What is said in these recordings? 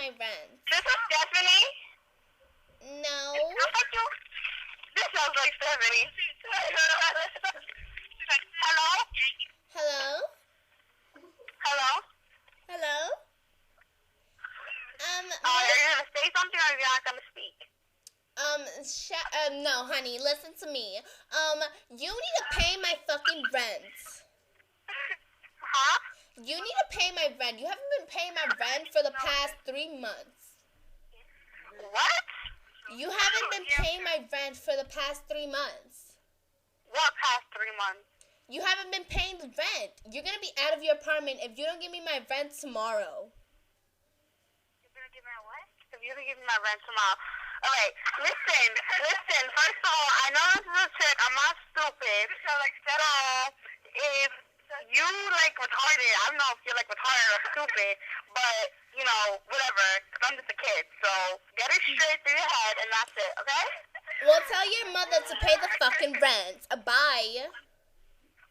my rent. This is Stephanie? No. This sounds like Stephanie. Hello? Hello? Hello? Hello? Are you going to say something or you're not going to speak? No, honey, listen to me. You need to pay my fucking rent. Huh? You need to pay my rent. You haven't been paying my rent for the past 3 months. What? You haven't been paying my rent for the past 3 months. What past 3 months? You haven't been paying the rent. You're going to be out of your apartment if you don't give me my rent tomorrow. You're going to give me my what? If you don't give me my rent tomorrow. Alright, listen. First of all, I know this is a trick. I'm not stupid. So, if you, retarded, I don't know if you're, retarded or stupid, but, whatever. I'm just a kid. So, get it straight through your head, and that's it, okay? Well, tell your mother to pay the fucking rent. Bye.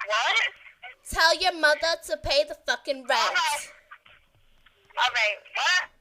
What? Tell your mother to pay the fucking rent. Alright, what?